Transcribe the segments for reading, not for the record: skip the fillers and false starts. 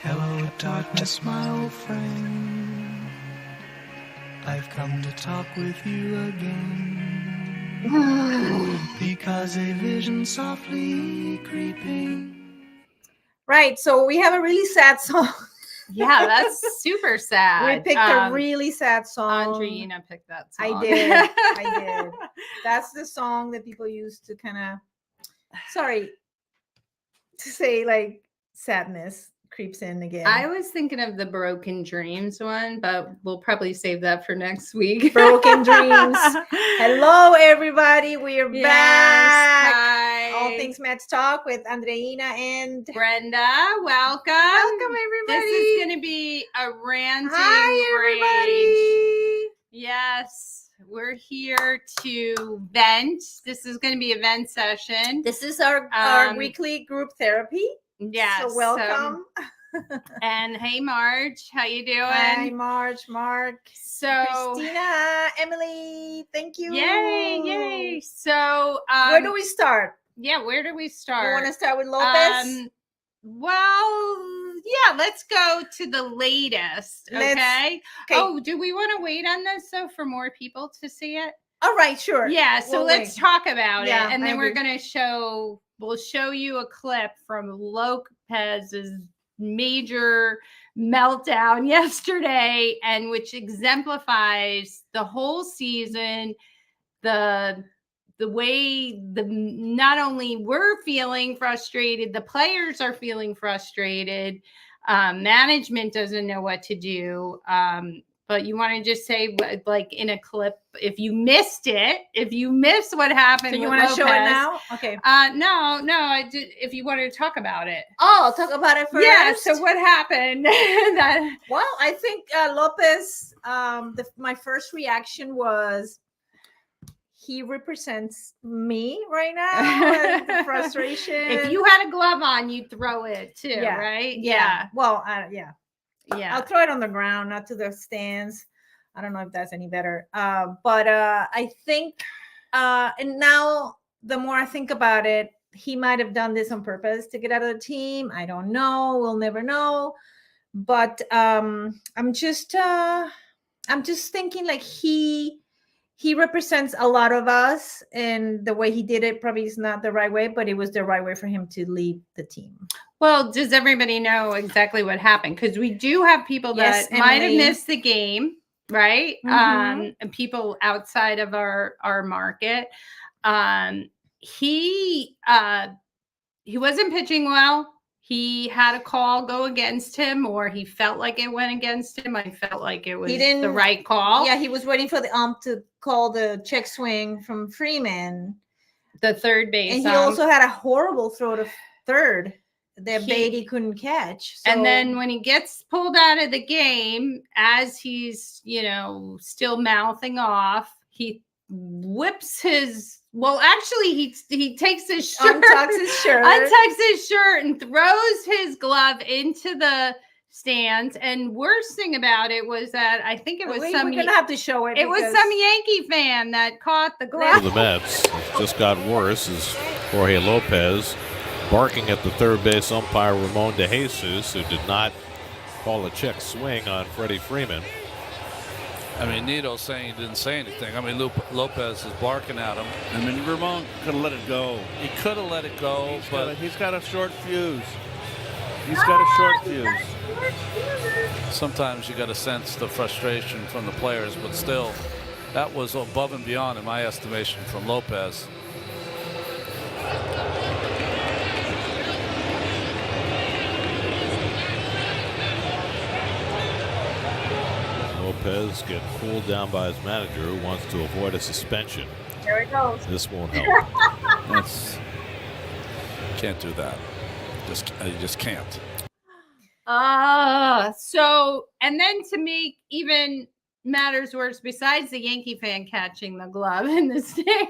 Hello, darkness, my old friend. I've come to talk with you again. Because a vision softly creeping. Right, so we have a really sad song. Yeah, that's super sad. We picked a really sad song. Andreina picked that song. I did. That's the song that people use to kind of, to say like sadness creeps in again. I was thinking of the Broken Dreams one, but we'll probably save that for next week. Broken Dreams. Hello, everybody. We're back. Hi. All Things Mets Talk with Andreina and Brenda. Welcome. Welcome, everybody. This is going to be a ranting Hi, everybody. rage. Yes. We're here to vent. This is going to be a vent session. This is our weekly group therapy. Yes. So welcome. And hey, Marge, how you doing? Hi, Marge, Mark, So Christina, Emily, thank you. Yay. So where do we start? Yeah, where do we start? You want to start with Lopez? Well, yeah, let's go to the latest. Okay. Oh, do we want to wait on this though for more people to see it? All right, sure. Yeah, so let's talk about it. And then we'll show you a clip from Lopez's major meltdown yesterday, and which exemplifies the whole season, the way not only we're feeling frustrated, the players are feeling frustrated, management doesn't know what to do. But you want to just say, like in a clip, if you missed what happened. So you want to show it now? Okay. No. I did. If you wanted to talk about it. Oh, talk about it first. Yeah. So what happened? Well, I think Lopez. My first reaction was, he represents me right now. The frustration. If you had a glove on, you'd throw it too, right? Yeah. Well, Yeah. I'll throw it on the ground, not to the stands. I don't know if that's any better. But I think, and now the more I think about it, he might have done this on purpose to get out of the team. I don't know. We'll never know. But I'm just thinking like he represents a lot of us, and the way he did it probably is not the right way, but it was the right way for him to leave the team. Well, does everybody know exactly what happened? Because we do have people that might have missed the game, right? Mm-hmm. And people outside of our market. He wasn't pitching well. He had a call go against him, or he felt like it went against him. I felt like it was the right call. Yeah, he was waiting for the ump to call the check swing from Freeman, the third base. And he also had a horrible throw to third that Beatty couldn't catch. So. And then when he gets pulled out of the game, as he's, still mouthing off, he whips his... Well, actually, he takes his shirt, untucks his shirt, and throws his glove into the stands. And worst thing about it was that I think it was we're gonna have to show it. It was some Yankee fan that caught the glove. For the Mets, it just got worse as Jorge Lopez barking at the third base umpire Ramon De Jesus, who did not call a check swing on Freddie Freeman. I mean, Nito's saying he didn't say anything. I mean, Lopez is barking at him. I mean, Ramon could have let it go. He could have let it go, but he's got a short fuse. Sometimes you got to sense the frustration from the players, but still, that was above and beyond, in my estimation, from Lopez. Lopez getting cooled down by his manager, who wants to avoid a suspension. There it goes. This won't help. Can't do that. You just can't. So, and then to make even matters worse, besides the Yankee fan catching the glove in the stands,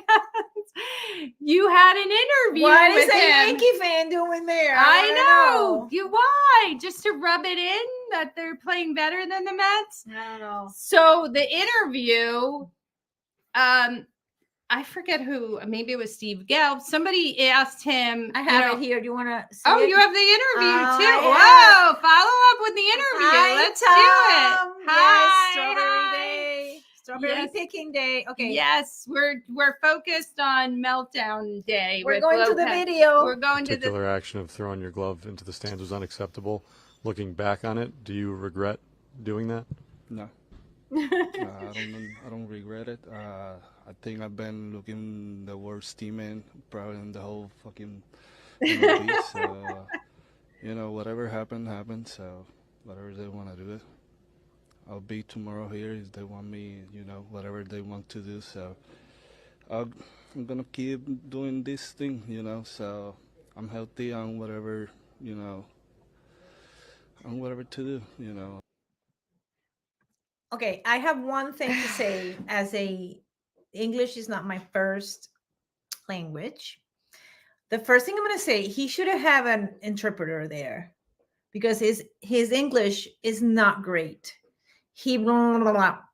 you had an interview What with is a him. Yankee fan doing there? I know. Why? Just to rub it in that they're playing better than the Mets? I don't know. So the interview, I forget who, maybe it was Steve Gelb. Somebody asked him. I have it here. Do you want to see Oh, it? you have the interview too. I Whoa, follow up with the interview. Hi, Let's Tom. do it. Yes, strawberry Hi. day. Strawberry Yes. picking day. Okay. Yes, we're focused on meltdown day. We're with going to the Lopez. video. We're going to the Particular action of throwing your glove into the stands was unacceptable. Looking back on it, do you regret doing that? No. I don't regret it. I think I've been looking the worst teammate probably in the whole fucking MLB. So, whatever happened. So, whatever they want to do it. I'll be tomorrow here if they want me, whatever they want to do. So, I'm gonna keep doing this thing, So, I'm healthy on whatever, on whatever to do. Okay, I have one thing to say. English is not my first language. The first thing I'm going to say, he should have an interpreter there because his English is not great. He mumbles,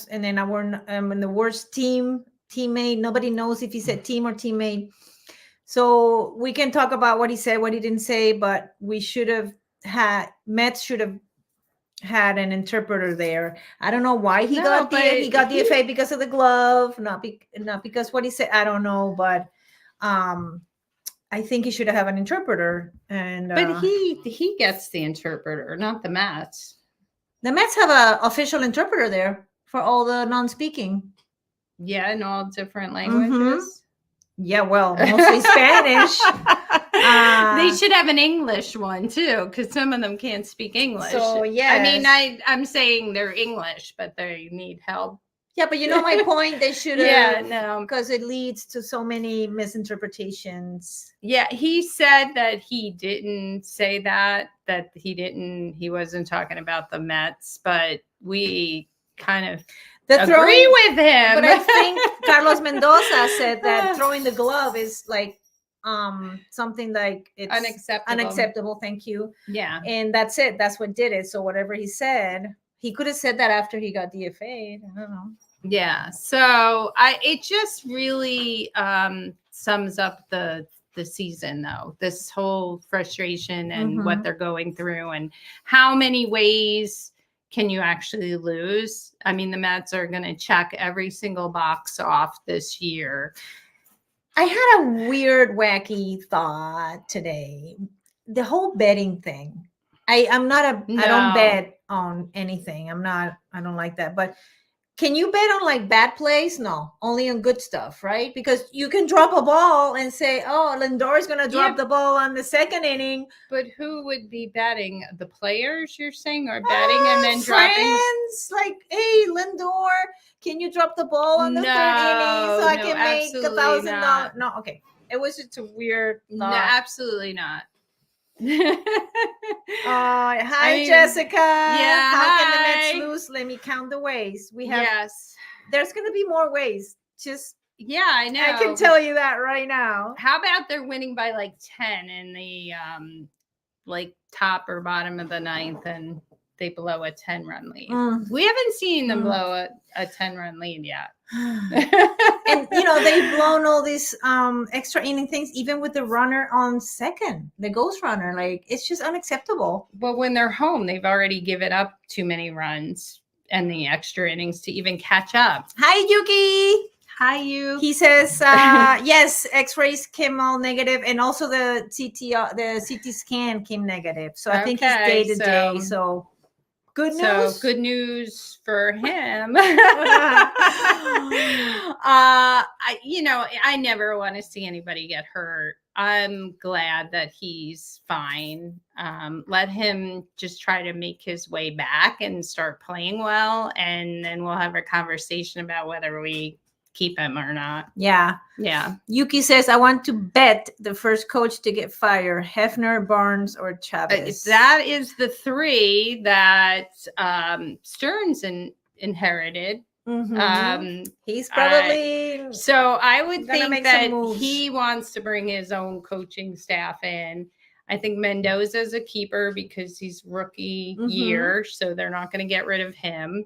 and then I'm in the worst teammate. Nobody knows if he said team or teammate. So we can talk about what he said, what he didn't say, but we should have Mets should have had an interpreter there. I don't know why he got DFA because of the glove, not because what he said. I don't know, but I think he should have an interpreter. And but he gets the interpreter, not the Mets. The Mets have an official interpreter there for all the non-speaking. Yeah, in all different languages. Yeah, well, mostly Spanish. They should have an English one too, because some of them can't speak English. So yeah, I mean, I'm saying they're English, but they need help. Yeah, but you know my point. They should have. Yeah, no, because it leads to so many misinterpretations. Yeah, he said that he didn't say that he wasn't talking about the Mets, but we kind of agree with him. But I think Carlos Mendoza said that throwing the glove is like something like it's unacceptable. Thank you. Yeah. And that's it. That's what did it. So whatever he said, he could have said that after he got DFA'd. I don't know. Yeah. So it just really sums up the season, though. This whole frustration and what they're going through, and how many ways can you actually lose? I mean, the Mets are going to check every single box off this year. I had a weird, wacky thought today. The whole betting thing. I don't bet on anything. I don't like that. But can you bet on like bad plays? No, only on good stuff, right? Because you can drop a ball and say, oh, Lindor is going to drop the ball on the second inning. But who would be betting? The players, you're saying, are betting and then dropping? Like, hey, Lindor, can you drop the ball on the third inning so I can make $1,000? No, okay. It was just a weird thought. No, absolutely not. Hi, Jessica. Yeah. How can the Mets lose? Let me count the ways. We have. Yes. There's going to be more ways. Yeah, I know. I can tell you that right now. How about they're winning by like 10 in the like top or bottom of the ninth, and they blow a 10-run lead? We haven't seen them blow a 10-run lead yet. And they've blown all these extra inning things, even with the runner on second, the ghost runner. Like, it's just unacceptable. But when they're home, they've already given up too many runs and the extra innings to even catch up. Hi, Yuki. Hi, you. He says, yes, X-rays came all negative, and also the CT scan came negative. So I think he's day to day. So good news. So good news for him. I never want to see anybody get hurt. I'm glad that he's fine. Let him just try to make his way back and start playing well, and then we'll have a conversation about whether we keep him or not. Yeah. Yuki says, I want to bet the first coach to get fired: Hefner, Barnes, or Chavez. That is the three that Stearns inherited. He's probably so I would think that he wants to bring his own coaching staff in. I think Mendoza's a keeper because he's rookie year, so they're not going to get rid of him.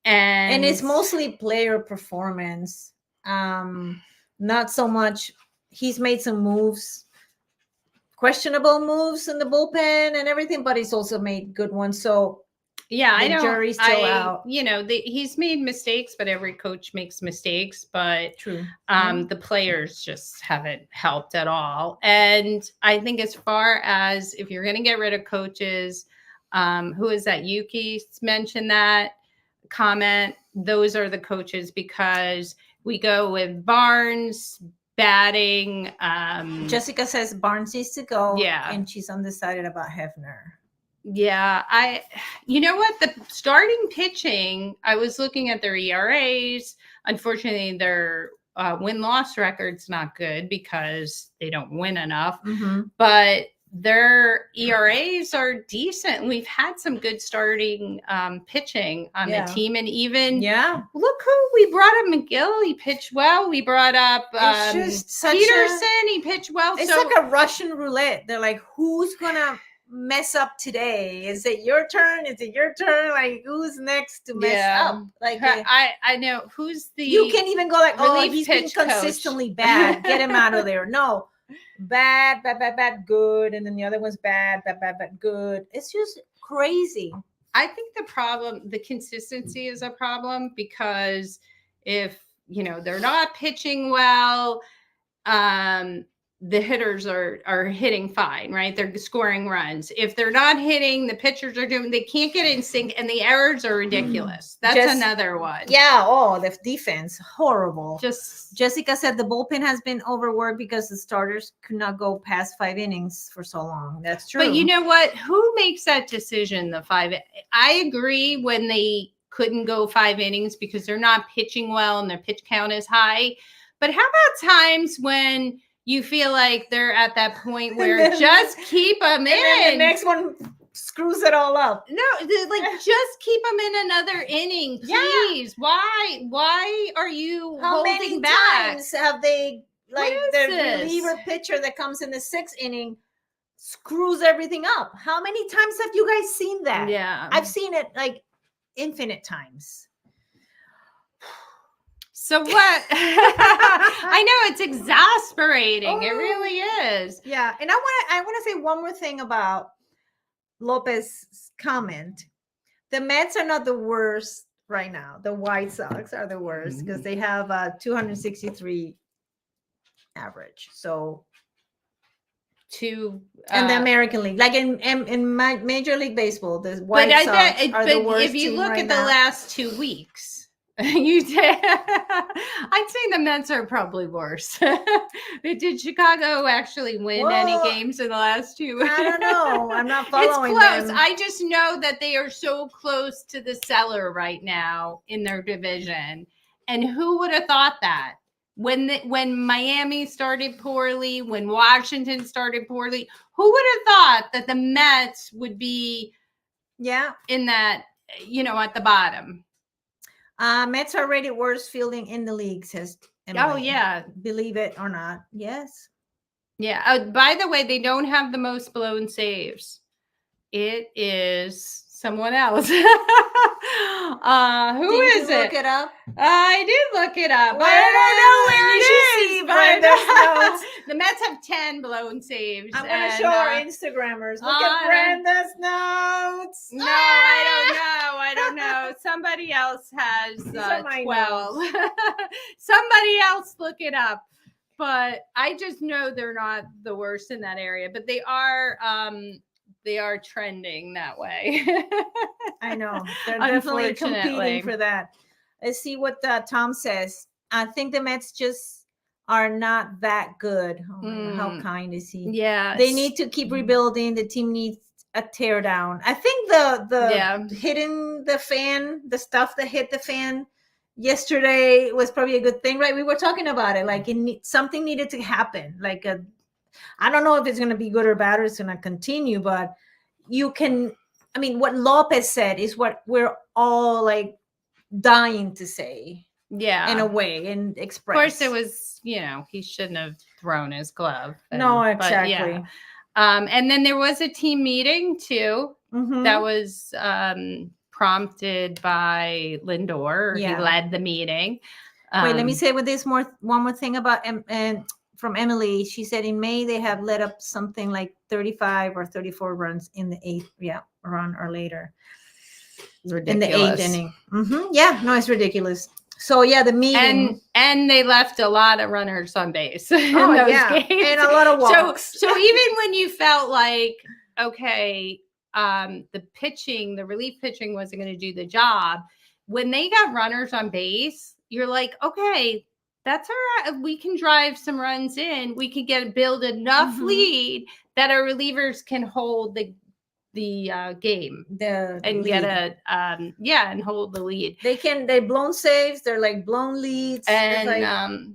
And it's mostly player performance. Not so much. He's made some moves, questionable moves in the bullpen and everything, but he's also made good ones. So yeah, the jury's still out. He's made mistakes, but every coach makes mistakes. But True. The players just haven't helped at all. And I think as far as if you're going to get rid of coaches, who is that? Yuki mentioned that comment. Those are the coaches because we go with Barnes batting. Jessica says Barnes needs to go. Yeah. And she's undecided about Hefner. Yeah, you know what? The starting pitching, I was looking at their ERAs. Unfortunately, their win-loss record's not good because they don't win enough. Mm-hmm. But their ERAs are decent. We've had some good starting pitching on the team. And even, look who we brought up, McGill. He pitched well. We brought up Peterson. He pitched well. It's like a Russian roulette. They're like, who's going to mess up today? Is it your turn? Is it your turn? Like, who's next to mess up? Like, I know who's the you can't even go like, oh, he's been coach. Consistently bad, get him out of there. No, bad, good, and then the other one's bad, good. It's just crazy. I think the consistency is a problem because if they're not pitching well, the hitters are hitting fine, right? They're scoring runs. If they're not hitting, the pitchers are they can't get in sync, and the errors are ridiculous. That's another one. Yeah. Oh, the defense, horrible. Just Jessica said the bullpen has been overworked because the starters could not go past 5 innings for so long. That's true. But you know what? Who makes that decision? I agree when they couldn't go 5 innings because they're not pitching well and their pitch count is high. But how about times when you feel like they're at that point where just keep them in. And the next one screws it all up. No, just keep them in another inning, please. Yeah. Why are you holding back? How many times have they, the reliever pitcher that comes in the 6th inning screws everything up? How many times have you guys seen that? Yeah. I've seen it infinite times. So what? I know it's exasperating. It really is. Yeah. And I want to say one more thing about Lopez's comment. The Mets are not the worst right now. The White Sox are the worst because they have a 263 average. So and the American League, like in Major League Baseball, the White Sox are the worst. If you look right at now. the last 2 weeks. I'd say the Mets are probably worse. Did Chicago actually win any games in the last 2 weeks? I don't know. I'm not following It's close. them. I just know that they are so close to the cellar right now in their division. And who would have thought that? When Miami started poorly, when Washington started poorly, who would have thought that the Mets would be in that, at the bottom? Mets are rated worst fielding in the league, says Emily. Oh, yeah. Believe it or not. Yes. Yeah. By the way, they don't have the most blown saves. It is someone else. Who is it? Look it up. I did look it up. Well, I don't know where it is. Brenda's notes. The Mets have 10 blown saves. I'm going to show our Instagrammers. Look at Brenda's notes. No, I don't know. Somebody else has 12. Somebody else look it up. But I just know they're not the worst in that area. But they are trending that way. I know. They're definitely competing for that. Let's see what Tom says. I think the Mets just are not that good. Oh, how kind is he? Yeah. They need to keep rebuilding. The team needs a tear down. I think the hitting the fan, the stuff that hit the fan yesterday was probably a good thing, right? We were talking about it. Like something needed to happen. I don't know if it's going to be good or bad or it's going to continue, but what Lopez said is what we're all dying to say. Yeah. In a way, and express. Of course, it was, he shouldn't have thrown his glove. No, exactly. But, yeah. And then there was a team meeting too that was prompted by Lindor. He led the meeting. Wait, let me say with this one more thing about and from Emily. She said in May they have let up something like 35 or 34 runs in the 8th run or later. Ridiculous. In the 8th inning. Yeah, no, it's ridiculous. So yeah, the meeting and they left a lot of runners on base in those games. And a lot of walks. So even when you felt like, okay, the relief pitching wasn't going to do the job, when they got runners on base, you're like, okay, that's all right. We can drive some runs in. We can build enough lead that our relievers can hold the game and lead. And hold the lead. They blown saves, they're like blown leads, and like,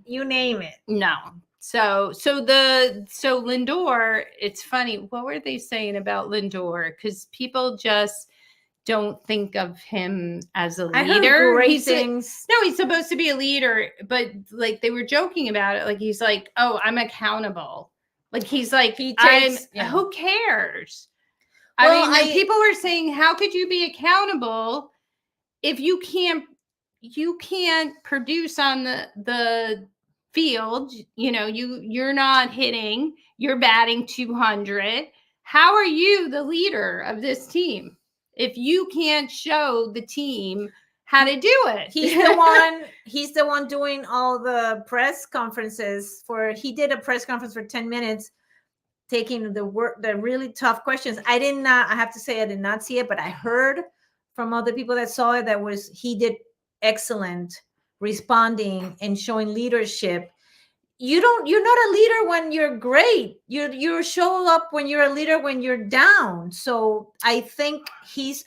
you name it. No. So Lindor, it's funny. What were they saying about Lindor? Because people just don't think of him as a leader. I heard great things. He's supposed to be a leader, but like they were joking about it. Like he's like, oh, I'm accountable. Like he's like, who cares? Well, I mean, people were saying, how could you be accountable if you can't produce on the field? You know, you're not hitting, you're batting 200. How are you the leader of this team if you can't show the team how to do it? He's the one doing all the press conferences he did a press conference for 10 minutes taking the really tough questions. I have to say I did not see it, but I heard from other people that saw it he did excellent responding and showing leadership. You're not a leader when you're great. You show up when you're a leader when you're down. So I think he's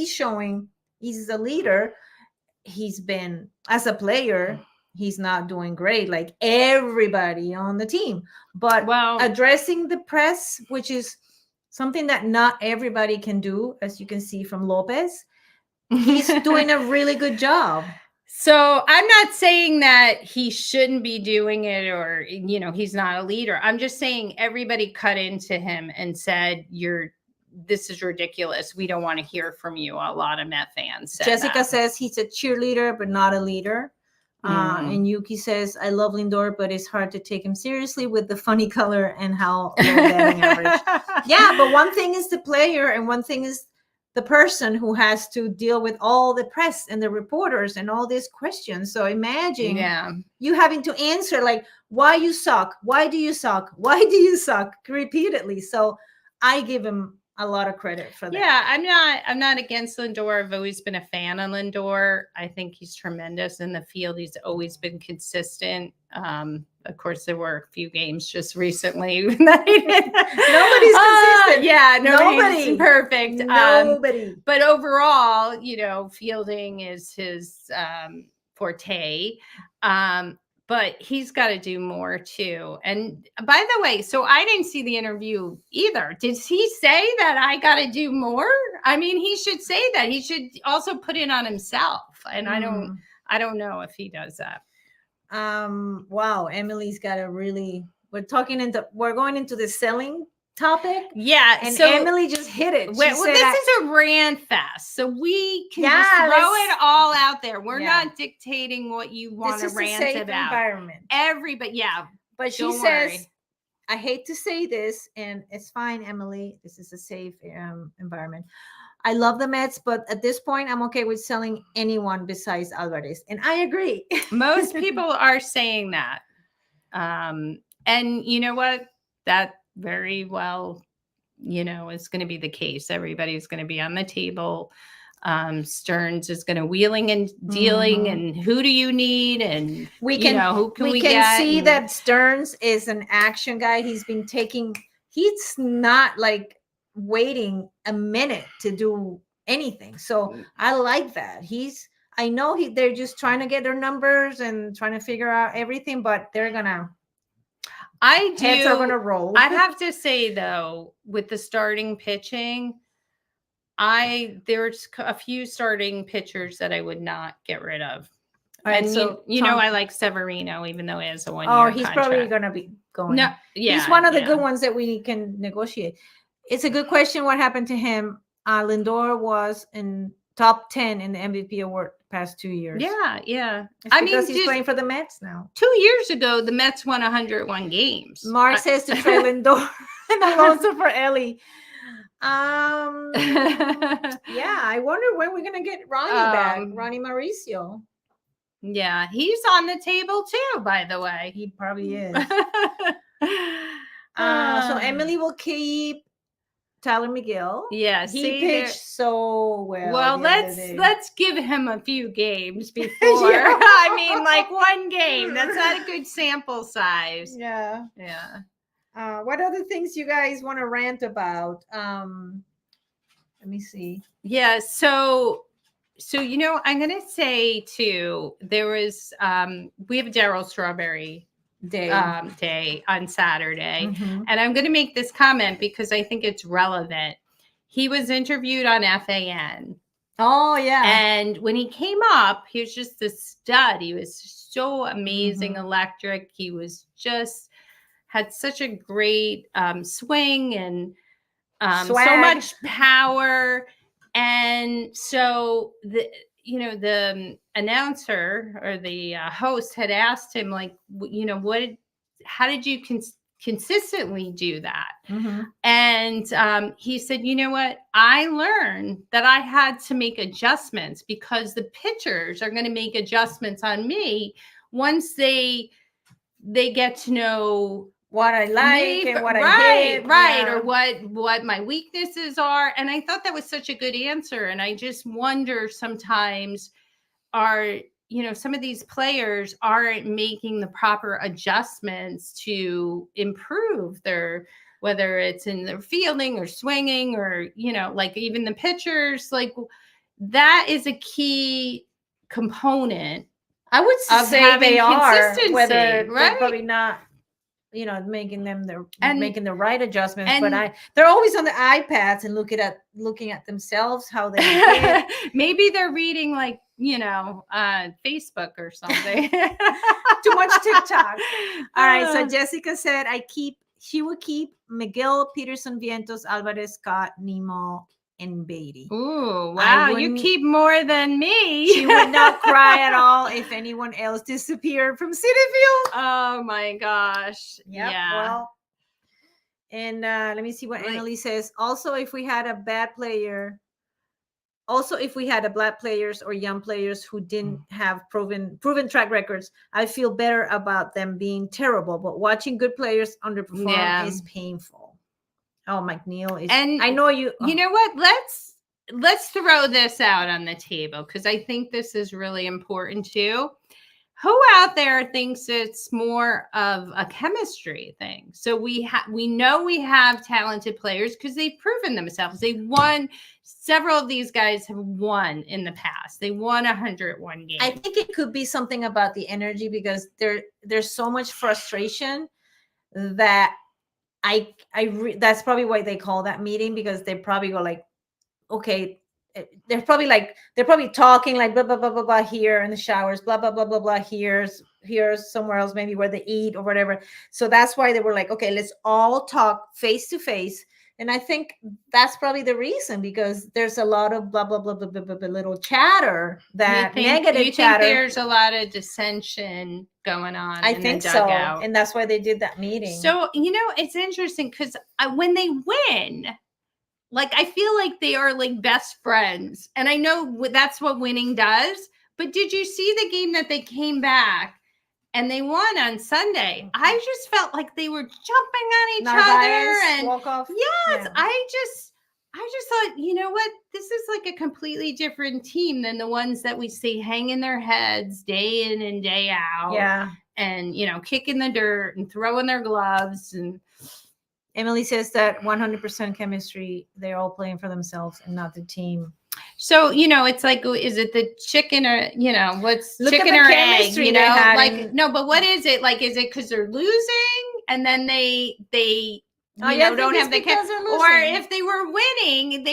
showing he's a leader. He's been, as a player, he's not doing great like everybody on the team, but addressing the press, which is something that not everybody can do, as you can see from Lopez, he's doing a really good job. So I'm not saying that he shouldn't be doing it or, he's not a leader. I'm just saying everybody cut into him and said, this is ridiculous. We don't want to hear from you. A lot of Met fans said Jessica that. says he's a cheerleader, but not a leader. And Yuki says, I love Lindor, but it's hard to take him seriously with the funny color and how low batting average. Yeah, but one thing is the player and one thing is the person who has to deal with all the press and the reporters and all these questions. So imagine you having to answer like, why you suck? Why do you suck? Why do you suck? Repeatedly. So I give him a lot of credit for that. Yeah, I'm not against Lindor. I've always been a fan of Lindor. I think he's tremendous in the field. He's always been consistent. Of course, there were a few games just recently. Nobody's consistent. Yeah, nobody's perfect. Nobody. But overall, fielding is his forte. But he's got to do more too. And by the way, so I didn't see the interview either. Did he say that I got to do more? I mean, he should say that. He should also put it on himself. And I don't know if he does that. Wow, Emily's got a really. We're going into the selling topic. Yeah, and so Emily just hit it. This is a rant fest, so we can just throw it all out there. We're not dictating what you want to rant a safe about. Environment. Everybody, but she says, I hate to say this, and it's fine, Emily. This is a safe environment. I love the Mets, but at this point, I'm okay with selling anyone besides Alvarez, and I agree. Most people are saying that, and you know what? That very well, is going to be the case. Everybody's going to be on the table. Stearns is going to wheeling and dealing, and who do you need? And who can we get? See that Stearns is an action guy. He's not like waiting a minute to do anything. So I like that. I know they're just trying to get their numbers and trying to figure out everything, but they're gonna. Heads are gonna roll. I have to say though, with the starting pitching, there's a few starting pitchers that I would not get rid of. All right, and so I like Severino, even though he has a 1 year. Oh, he's contract. probably gonna be going. No, he's one of the good ones that we can negotiate. It's a good question. What happened to him? Lindor was in top 10 in the MVP award past 2 years. Yeah. It's because he's playing for the Mets now. 2 years ago, the Mets won 101 games. Mark says to trade Lindor and Alonso for Ellie. Yeah, I wonder when we're gonna get Ronnie back. Ronnie Mauricio. Yeah, he's on the table too, by the way. He probably is. So Emily will keep Tyler McGill. Yeah, he pitched so well. Well, let's give him a few games before. Yeah. I mean, like one game. That's not a good sample size. Yeah. Yeah. What other things you guys want to rant about? Let me see. Yeah. So I'm gonna say too. There was we have Daryl Strawberry day on Saturday, and I'm gonna make this comment because I think it's relevant. He was interviewed on FAN. Oh yeah. And when he came up, he was just a stud. He was so amazing, electric. He was just had such a great swing and so much power. And so the announcer or the host had asked him, like, how did you consistently do that? And he said, you know what? I learned that I had to make adjustments because the pitchers are going to make adjustments on me once they get to know what I like and what I hate, yeah. or what my weaknesses are. And I thought that was such a good answer. And I just wonder sometimes some of these players aren't making the proper adjustments to improve whether it's in their fielding or swinging or, like even the pitchers, like that is a key component. I would say they are, whether right? they're probably not, making the right adjustments, but they're always on the iPads and looking at themselves, how they did. Maybe they're reading like, Facebook or something. Too much TikTok. All right. So Jessica said she would keep McGill, Peterson, Vientos, Alvarez, Scott, Nemo, and Beatty. Ooh, wow. You keep more than me. She would not cry at all if anyone else disappeared from Citi Field. Oh my gosh. Yep, yeah. Well, and let me see what Emily says. Also, if we had black players or young players who didn't have proven track records, I feel better about them being terrible. But watching good players underperform is painful. Oh, McNeil is. And I know you. You know what? Let's throw this out on the table because I think this is really important too. Who out there thinks it's more of a chemistry thing? So we know we have talented players because they've proven themselves. They won. Several of these guys have won in the past. They won 101 games. I think it could be something about the energy because there's so much frustration that that's probably why they call that meeting, because they probably go like, okay, they're probably talking like blah blah blah blah blah here in the showers, blah blah blah blah blah here's somewhere else, maybe where they eat or whatever. So that's why they were like, okay, let's all talk face to face. And I think that's probably the reason, because there's a lot of blah blah blah blah blah, blah little chatter, negative chatter. Think there's a lot of dissension going on. I think so, and that's why they did that meeting. So it's interesting because when they win, like I feel like they are like best friends, and I know that's what winning does. But did you see the game that they came back and they won on Sunday? I just felt like they were jumping on each other and walk off. Yes, yeah. I just thought, you know what? This is like a completely different team than the ones that we see hanging their heads day in and day out. Yeah. And, kicking the dirt and throwing their gloves. And Emily says that 100% chemistry, they're all playing for themselves and not the team. So, it's like, is it the chicken or, what's chicken or egg? Like, no, but what is it? Like, is it because they're losing and then they don't have the chemistry? Or if they were winning,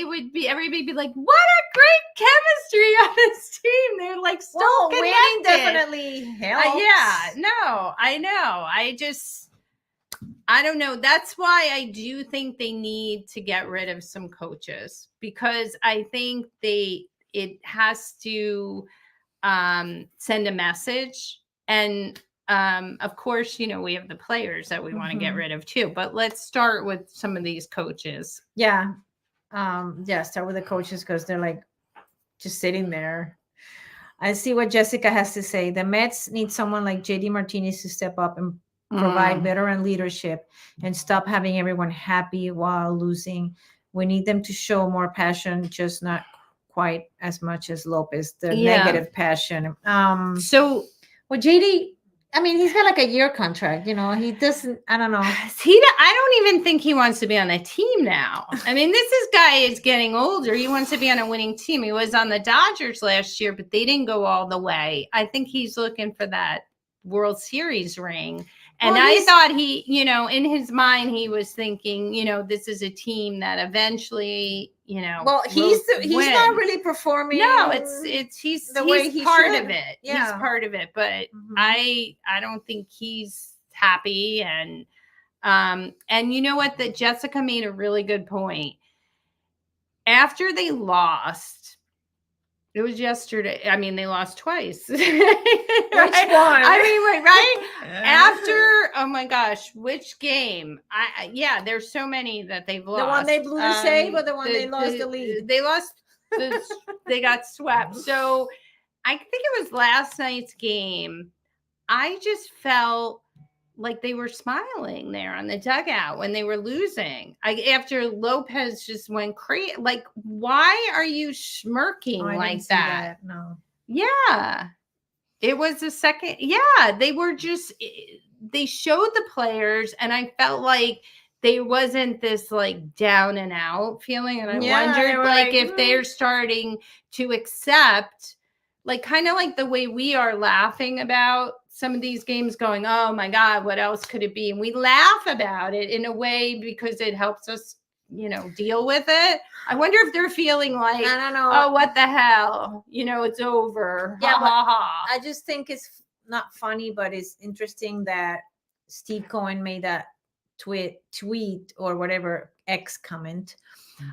everybody be like, what a great chemistry on this team. They're like still connected. Winning definitely helps. I know. I don't know. That's why I do think they need to get rid of some coaches, because I think it has to send a message. And of course, we have the players that we want to get rid of too. But let's start with some of these coaches. Yeah. Start with the coaches because they're like just sitting there. I see what Jessica has to say. The Mets need someone like JD Martinez to step up and provide veteran leadership and stop having everyone happy while losing. We need them to show more passion, just not quite as much as Lopez, the negative passion. Well, JD, I mean, he's got like a year contract, he doesn't, I don't know. I don't even think he wants to be on a team now. I mean, this guy is getting older. He wants to be on a winning team. He was on the Dodgers last year, but they didn't go all the way. I think he's looking for that World Series ring. And I thought he, in his mind, he was thinking, this is a team that eventually, well, he's not really performing. No, he's part of it. Yeah. He's part of it, but I don't think he's happy. And you know what? That Jessica made a really good point. After they lost, it was yesterday. I mean, they lost twice. Which one? I mean, right? After, oh my gosh, which game? There's so many that they've lost. The one they blew the save, or the one they lost the lead? They lost. They got swept. So I think it was last night's game. I just felt like they were smiling there on the dugout when they were losing. After Lopez just went crazy. Like, why are you smirking like that? No. Yeah. It was the second. Yeah. They were just, they showed the players, and I felt like there wasn't this like down and out feeling. And I wondered like if they're starting to accept, like kind of like the way we are laughing about some of these games, going, oh my God, what else could it be? And we laugh about it in a way because it helps us, deal with it. I wonder if they're feeling like, I don't know. Oh, what the hell? It's over. Yeah, ha. I just think it's not funny, but it's interesting that Steve Cohen made that tweet or whatever X comment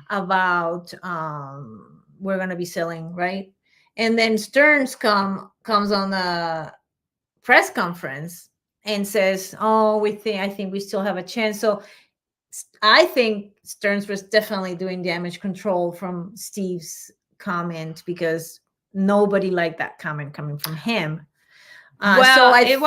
about we're going to be selling, right? And then Stearns comes on the press conference and says, "Oh, I think we still have a chance." So I think Stearns was definitely doing damage control from Steve's comment, because nobody liked that comment coming from him. So it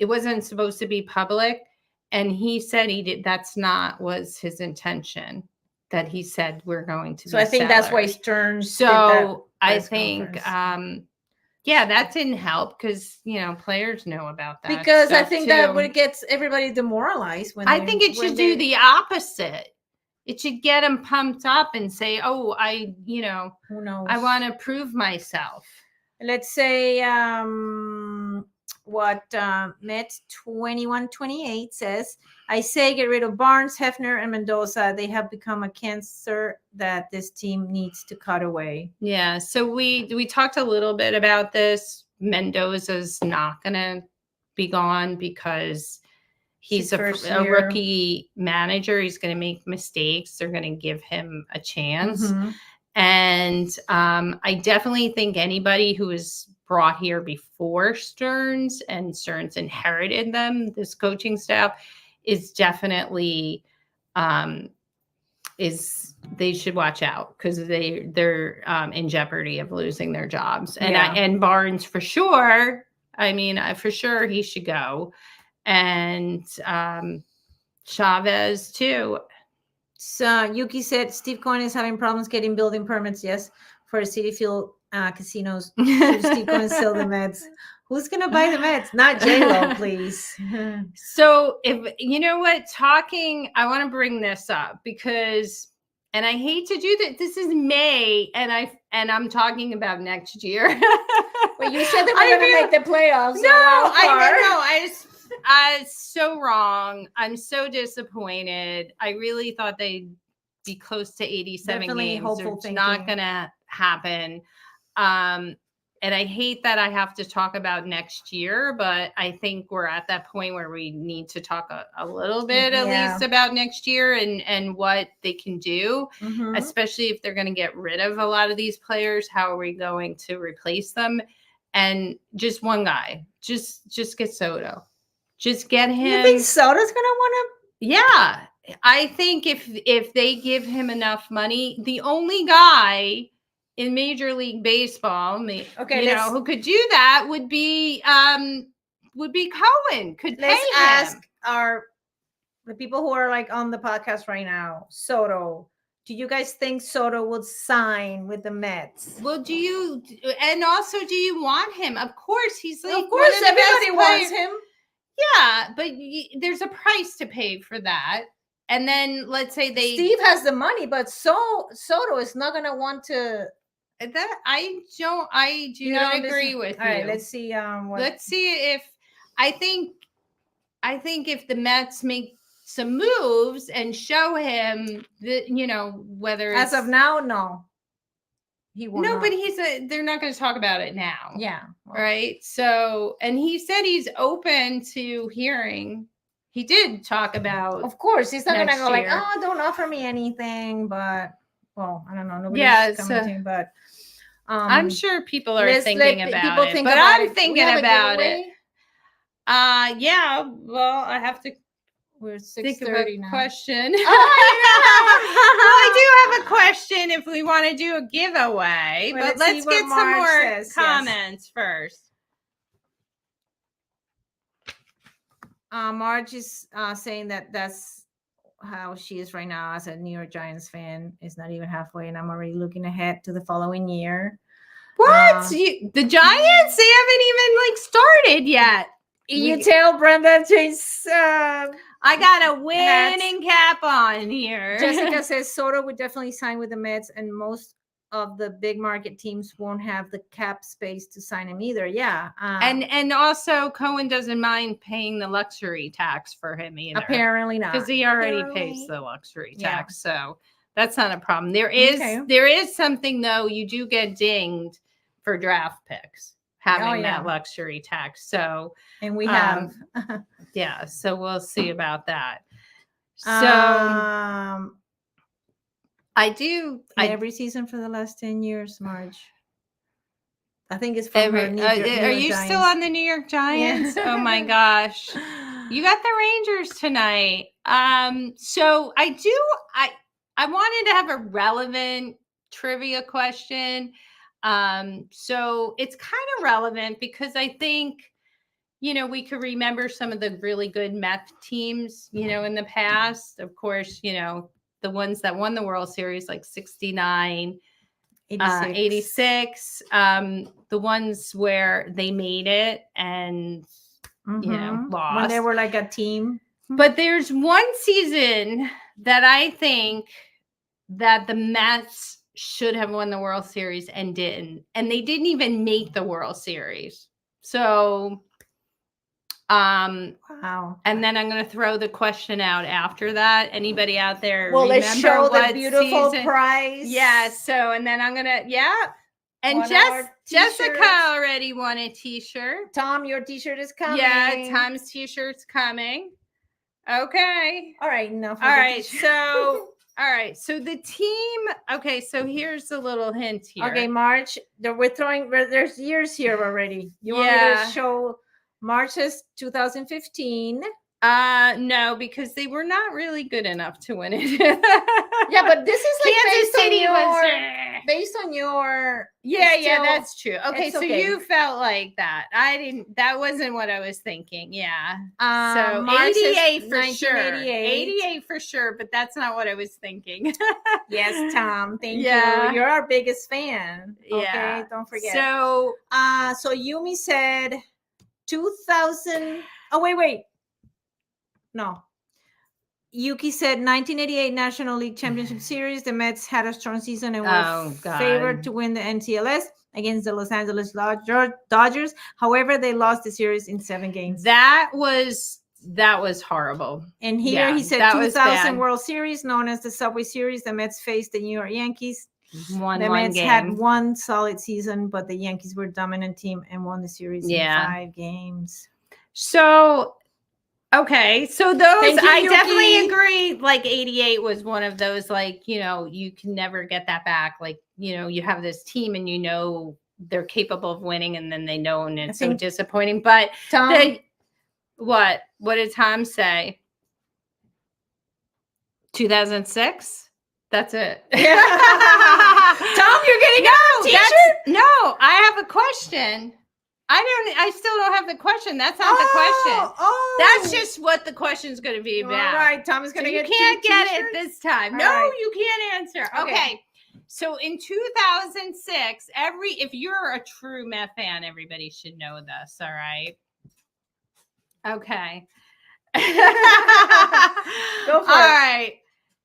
wasn't supposed to be public, and he said that's not was his intention. That he said we're going to. So I think that's why Stearns. So I think, that didn't help, because players know about that. Because I think that would gets everybody demoralized. I think it should do the opposite. It should get them pumped up and say, "Oh, who knows? I want to prove myself." Let's say what Met 2128 says. I say get rid of Barnes, Hefner, and Mendoza. They have become a cancer that this team needs to cut away. Yeah. So we talked a little bit about this. Mendoza's not going to be gone because he's a rookie manager. He's going to make mistakes. They're going to give him a chance. And I definitely think anybody who was brought here before Stearns, and Stearns inherited them, this coaching staff, is definitely they should watch out, because they're in jeopardy of losing their jobs. And Barnes for sure. I mean, for sure he should go, and Chavez too. So Yuki said Steve Cohen is having problems getting building permits. Yes, for Citi Field casinos. Should Steve Cohen sell the Mets? Who's gonna buy the Mets? Not J-Lo, please. So if you know what, I want to bring this up because, and I hate to do that. This is May, and I'm talking about next year. Well, you said they were gonna make the playoffs. I so wrong. I'm so disappointed. I really thought they'd be close to 87 Definitely games. hopeful It's thinking. not gonna happen. and I hate that I have to talk about next year, but I think we're at that point where we need to talk a little bit at least about next year and what they can do, especially if they're going to get rid of a lot of these players. How are we going to replace them? And just one guy, just get Soto. Just get him. You think Soto's gonna want to? Yeah, I think if they give him enough money, the only guy in Major League Baseball, who could do that would be Cohen. Could let's pay ask him. the people who are like on the podcast right now. Soto. Do you guys think Soto would sign with the Mets? Well, do you want him? Of course, he's like, of course, everybody wants him. Yeah, but there's a price to pay for that. And then let's say Steve has the money, but Soto is not gonna want to. That I do not agree with you. All right, let's see. Let's see if I think if the Mets make some moves and show him that, whether as of now, no. He won't. No, but they're not going to talk about it now. Yeah. Well. Right. So, and he said he's open to hearing. He did talk about. Of course, he's not going to go like, oh, don't offer me anything. But, well, I don't know. Nobody's commenting, but I'm sure people are thinking about it. But I'm thinking about it. Yeah. Well, I have to. We're 6:30 now. Question. Oh, I do have a question if we want to do a giveaway, but let's get some more comments first. Marge is saying that's how she is right now as a New York Giants fan. It's not even halfway, and I'm already looking ahead to the following year. What? The Giants? They haven't even started yet. You tell Brenda Chase. I got a winning cap on here. Jessica says Soto would definitely sign with the Mets, and most of the big market teams won't have the cap space to sign him either. Yeah. And also Cohen doesn't mind paying the luxury tax for him either. Apparently not. Because he already pays the luxury tax. So that's not a problem. There is something though, you do get dinged for draft picks having that luxury tax. So and we have yeah, so we'll see about that. So every season for the last 10 years, Marge. I think it's from are you Giants. Still on the New York Giants? Yeah. Oh my gosh. You got the Rangers tonight. So I wanted to have a relevant trivia question. So it's kind of relevant because I think we could remember some of the really good Mets teams, in the past. Of course, the ones that won the World Series, like 69, 86, the ones where they made it and, lost. When they were like a team. But there's one season that I think that the Mets should have won the World Series and didn't. And they didn't even make the World Series. So... wow. And then I'm going to throw the question out after that. Anybody out there? Well, let's show the beautiful prize. Yeah. So, and then I'm going to, And Jessica already won a t-shirt. Tom, your t-shirt is coming. Yeah. Tom's t-shirt's coming. Okay. All right. No. All right. So, all right. So the team. Okay. So here's a little hint here. Okay, March. There's years here already. You want me to show March's 2015? No, because they were not really good enough to win it. Yeah, but this is like Kansas City based on your. Yeah, that's true. Okay, so you felt like that. That wasn't what I was thinking. Yeah. So 88 for sure. 88 for sure, but that's not what I was thinking. Yes, Tom. Thank you. You're our biggest fan. Okay, don't forget. So Yumi said 2000. Oh, wait. No. Yuki said 1988 National League Championship Series. The Mets had a strong season and were favored to win the NLCS against the Los Angeles Dodgers. However, they lost the series in 7 games. That was horrible. And here he said 2000 World Series, known as the Subway Series. The Mets faced the New York Yankees. Won The one Mets game. had one solid season, but the Yankees were dominant team and won the series in 5 games. So, okay. So those, Thank you, I Yuki. definitely agree. Like 88 was one of those, like, you know, you can never get that back. Like, you know, you have this team and you know they're capable of winning and then they don't, and it's so disappointing. But Tom, what did Tom say? 2006? That's it. Tom, you're getting a t-shirt? No, I have a question. I still don't have the question. That's not the question. That's just what the question's going to be about. All right, Tom is going to You get can't get t-shirts? it this time. All No, right. you can't answer. Okay. So in 2006, if you're a true Met fan, everybody should know this. All right. Okay. Go for it. All right.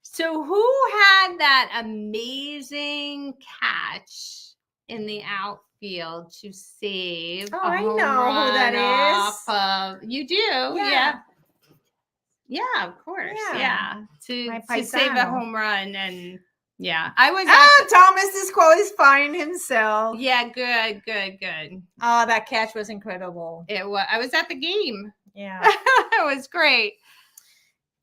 So who had that amazing catch in the outfield to save a I home know who run that is. off of, you do? Yeah. Yeah, of course. Yeah. To My save a paisano. home run. And yeah, I was Thomas disqualifying himself. yeah, good. Oh, that catch was incredible. It was. I was at the game. Yeah. It was great.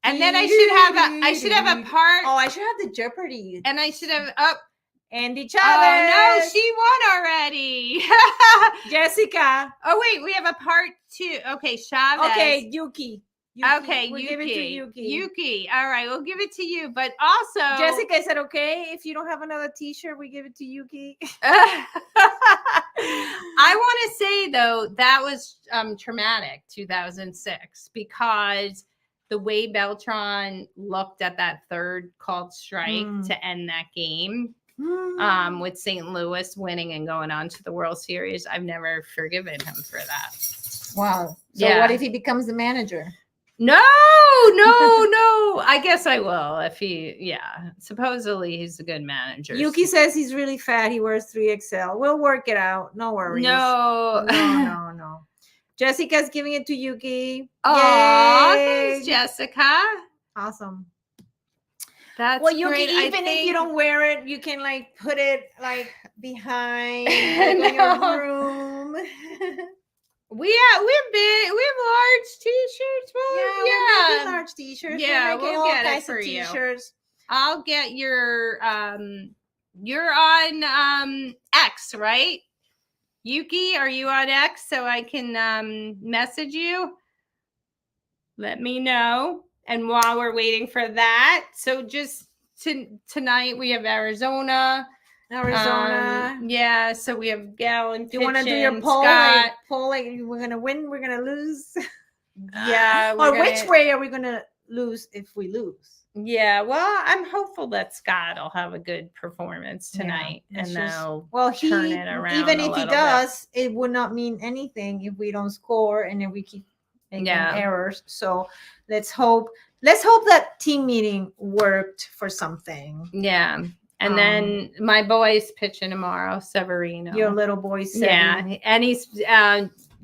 And then I should have a part. Oh, I should have the Jeopardy. And I should have And each Oh other. no, she won already. Jessica. Oh wait, we have a part 2. Okay, Chavez. Okay, Yuki. Okay, we'll Yuki. give it to Yuki. Yuki. All right, we'll give it to you. But also, Jessica said, okay, if you don't have another t-shirt, we give it to Yuki. I want to say though that was traumatic 2006 because the way Beltran looked at that third called strike to end that game with St. Louis winning and going on to the World Series, I've never forgiven him for that. Wow. So what if he becomes the manager? No. I guess I will if supposedly he's a good manager. Yuki says he's really fat. He wears 3XL. We'll work it out. No worries. No. Jessica's giving it to Yuki. Oh, thanks, Jessica. Awesome. That's Yuki, great. even if you don't wear it, you can like put it like behind in your room. We have large t-shirts. Well, large t-shirts. Yeah, we'll get it for you. I'll get your you're on X, right? Yuki, are you on X so I can message you? Let me know. And while we're waiting for that, so just tonight we have Arizona. Yeah, so we have Gallon. Do you want to do your poll? Like, we're gonna win, we're gonna lose. Yeah. Which way are we gonna lose if we lose? Yeah, well, I'm hopeful that Scott will have a good performance tonight, and they'll turn it around. Even if he does, it would not mean anything if we don't score and if we keep making errors. So let's hope that team meeting worked for something. Yeah. And then my boy's pitching tomorrow, Severino. Your little boy, yeah, and he's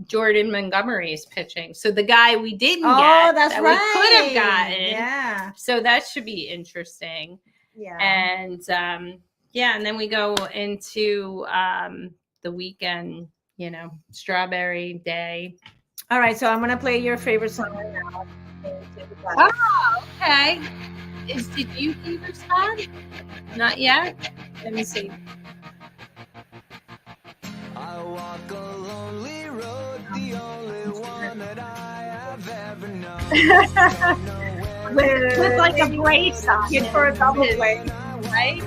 Jordan Montgomery's pitching. So the guy we didn't get, that's that right. we could have gotten. Yeah. So that should be interesting. Yeah. And and then we go into the weekend, Strawberry Day. All right, so I'm gonna play your favorite song right now. Oh, okay. Did you respond? Not yet. Let me see. I walk a lonely road, the only one that I have ever known. With like a brace on it for a double play, right?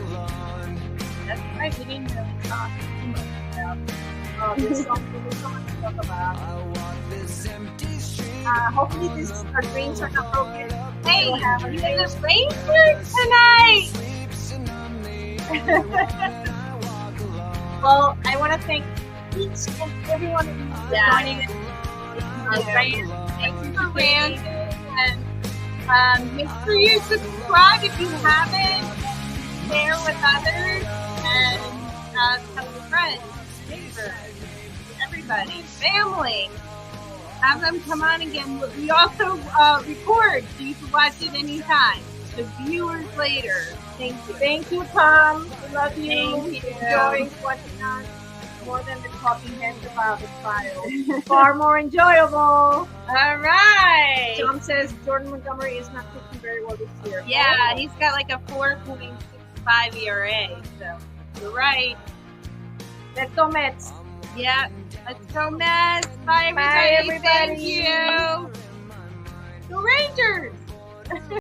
That's right. We didn't really talk too much about this song. There's so much to talk about. Hopefully our dreams are not broken. Hey, you have a Rangers tonight. Well, I want to thank each and every one of you for joining us. Thank you for Rant. And make sure you subscribe if you haven't. Share with others and tell your friends, neighbors, everybody, family. Have them come on again. We also record, so you can watch it anytime. to viewers later. Thank you. Thank you, Tom. We love you. Thank you. Enjoy watching us more than the talking heads about the trial. Far more enjoyable. All right. Tom says Jordan Montgomery is not pitching very well this year. Yeah, he's got like a 4.65 ERA. So you're right. Let's go Mets. Yeah. Let's go Mets. Bye, everybody. Bye, everybody. Thank you. Go Rangers.